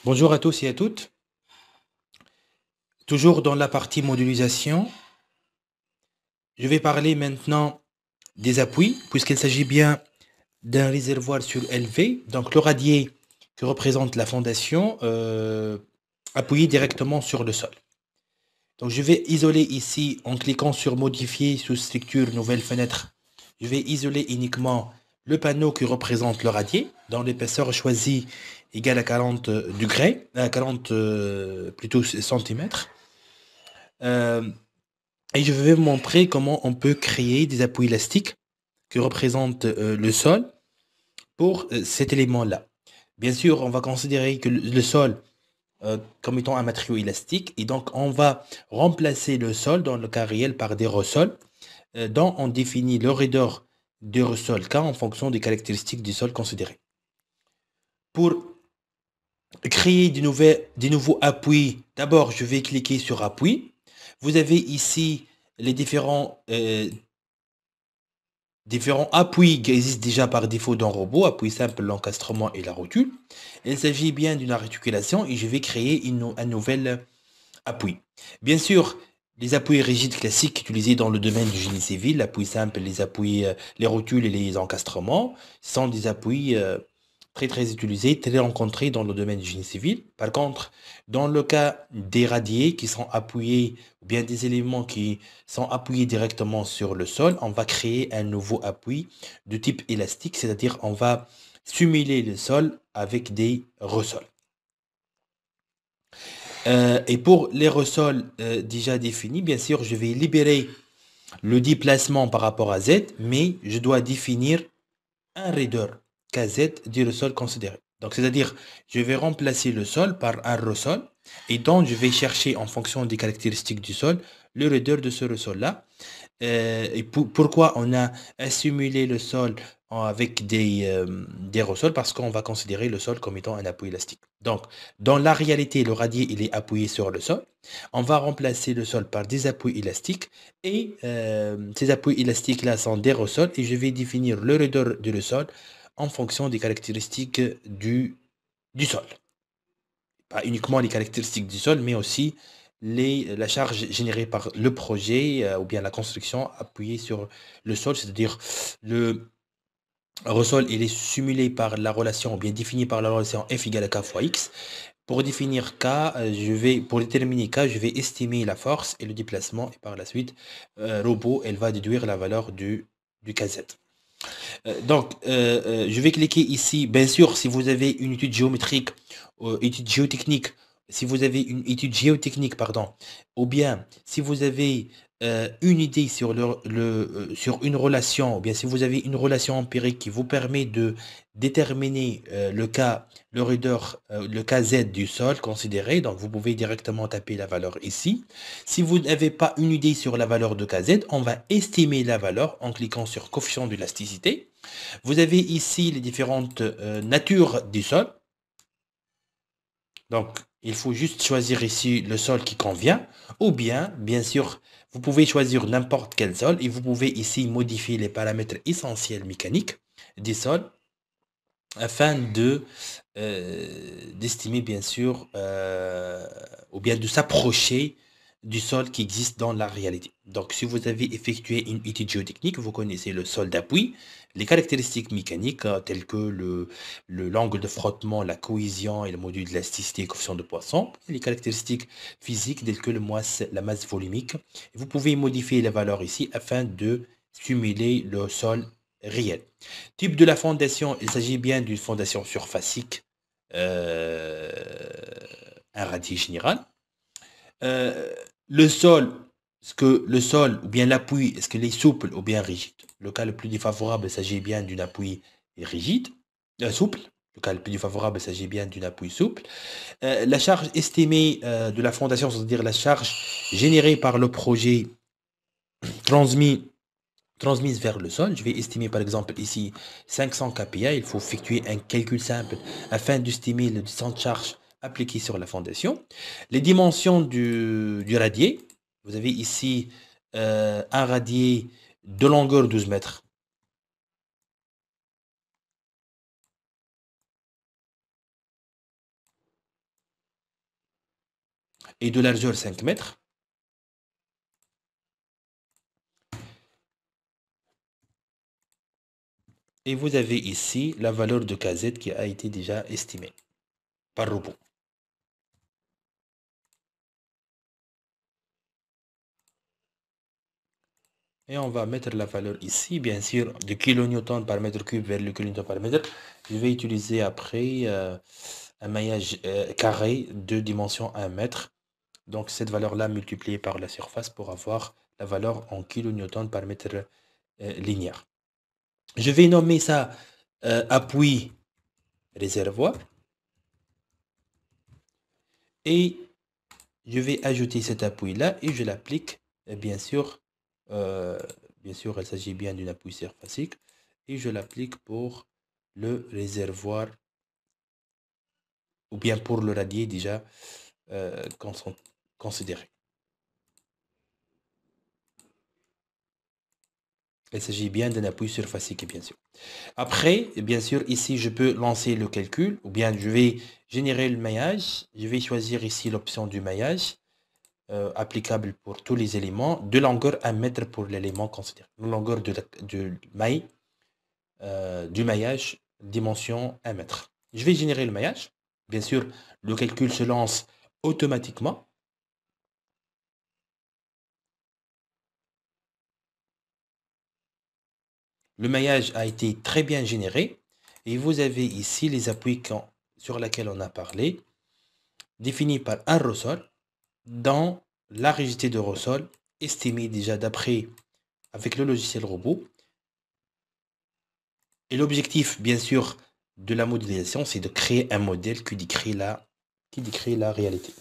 Bonjour à tous et à toutes. Toujours dans la partie modélisation, je vais parler maintenant des appuis, puisqu'il s'agit bien d'un réservoir surélevé, donc le radier qui représente la fondation appuyé directement sur le sol. Donc je vais isoler ici en cliquant sur modifier sous structure nouvelle fenêtre. Je vais isoler uniquement le panneau qui représente le radier dont l'épaisseur choisie égale à 40 degrés, à 40 plutôt centimètres. Euh, et je vais vous montrer comment on peut créer des appuis élastiques qui représentent le sol pour cet élément-là. Bien sûr, on va considérer que le sol comme étant un matériau élastique et donc on va remplacer le sol dans le cas réel par des ressols dont on définit le raideur des ressols K en fonction des caractéristiques du sol considéré. Pour créer des nouveaux appuis, d'abord je vais cliquer sur appui. Vous avez ici les différents appuis qui existent déjà par défaut dans robot, appui simple, l'encastrement et la rotule. Il s'agit bien d'une articulation et je vais créer un nouvel appui. Bien sûr, les appuis rigides classiques utilisés dans le domaine du génie civil, l'appui simple, les appuis, les rotules et les encastrements, sont des appuis très utilisés, très rencontrés dans le domaine du génie civil. Par contre, dans le cas des radiers qui sont appuyés, ou bien des éléments qui sont appuyés directement sur le sol, on va créer un nouveau appui de type élastique, c'est-à-dire on va simuler le sol avec des ressols. Et pour les ressols déjà définis, bien sûr, je vais libérer le déplacement par rapport à Z, mais je dois définir un raideur KZ du ressol considéré. Donc, c'est-à-dire, je vais remplacer le sol par un ressol et donc je vais chercher en fonction des caractéristiques du sol le raideur de ce ressol-là. Et pourquoi on a assimilé le sol avec des ressols? Parce qu'on va considérer le sol comme étant un appui élastique. Donc, dans la réalité, le radier, il est appuyé sur le sol. On va remplacer le sol par des appuis élastiques. Et ces appuis élastiques-là sont des ressols. Et je vais définir le raideur du sol en fonction des caractéristiques du sol. Pas uniquement les caractéristiques du sol, mais aussi la charge générée par le projet ou bien la construction appuyée sur le sol, c'est-à-dire le ressol, il est simulé par la relation, ou bien défini par la relation F égale à K fois X. Pour définir K, pour déterminer K, je vais estimer la force et le déplacement, et par la suite, robot, elle va déduire la valeur du KZ. Je vais cliquer ici. Bien sûr, si vous avez une étude géométrique, étude géotechnique, si vous avez une étude géotechnique, pardon, ou bien si vous avez une idée sur sur une relation, ou bien si vous avez une relation empirique qui vous permet de déterminer le raideur, le KZ du sol considéré, donc vous pouvez directement taper la valeur ici. Si vous n'avez pas une idée sur la valeur de KZ, on va estimer la valeur en cliquant sur coefficient d'élasticité. Vous avez ici les différentes natures du sol. Donc, il faut juste choisir ici le sol qui convient. Ou bien sûr, vous pouvez choisir n'importe quel sol et vous pouvez ici modifier les paramètres essentiels mécaniques du sol afin d'estimer bien sûr ou bien de s'approcher du sol qui existe dans la réalité. Donc, si vous avez effectué une étude géotechnique, vous connaissez le sol d'appui, les caractéristiques mécaniques telles que l'angle de frottement, la cohésion et le module d'élasticité et coefficient de Poisson, et les caractéristiques physiques telles que la masse volumique. Vous pouvez modifier les valeurs ici afin de simuler le sol réel. Type de la fondation, il s'agit bien d'une fondation surfacique, euh, un radier général. Euh, le sol, est-ce que le sol ou bien l'appui, est-ce qu'il est souple ou bien rigide? Le cas le plus défavorable, il s'agit bien d'une appui rigide, souple. Le cas le plus défavorable, il s'agit bien d'une appui souple. La charge estimée de la fondation, c'est-à-dire la charge générée par le projet transmis transmise vers le sol. Je vais estimer par exemple ici 500 kPa. Il faut effectuer un calcul simple afin d'estimer le descente de charge appliqué sur la fondation. Les dimensions du radier. Vous avez ici un radier de longueur 12 mètres. et de largeur 5 mètres. Et vous avez ici la valeur de KZ qui a été déjà estimée par robot. Et on va mettre la valeur ici, bien sûr, de kilonewton par mètre cube vers le kilonewton par mètre. Je vais utiliser après un maillage carré de dimension 1 mètre. Donc cette valeur-là multipliée par la surface pour avoir la valeur en kilonewton par mètre linéaire. Je vais nommer ça appui réservoir. Et je vais ajouter cet appui-là et je l'applique, bien sûr, il s'agit bien d'une appui surfacique. Et je l'applique pour le réservoir, ou bien pour le radier déjà considéré. Il s'agit bien d'un appui surfacique, bien sûr. Après, bien sûr, ici, je peux lancer le calcul, ou bien je vais générer le maillage. Je vais choisir ici l'option du maillage, applicable pour tous les éléments, de longueur 1 mètre pour l'élément considéré. La longueur de maille, du maillage, dimension 1 mètre. Je vais générer le maillage. Bien sûr, le calcul se lance automatiquement. Le maillage a été très bien généré et vous avez ici les appuis sur lesquels on a parlé, définis par un ressort dans la rigidité de ressort estimée déjà d'après avec le logiciel robot. Et l'objectif, bien sûr, de la modélisation, c'est de créer un modèle qui décrit la réalité.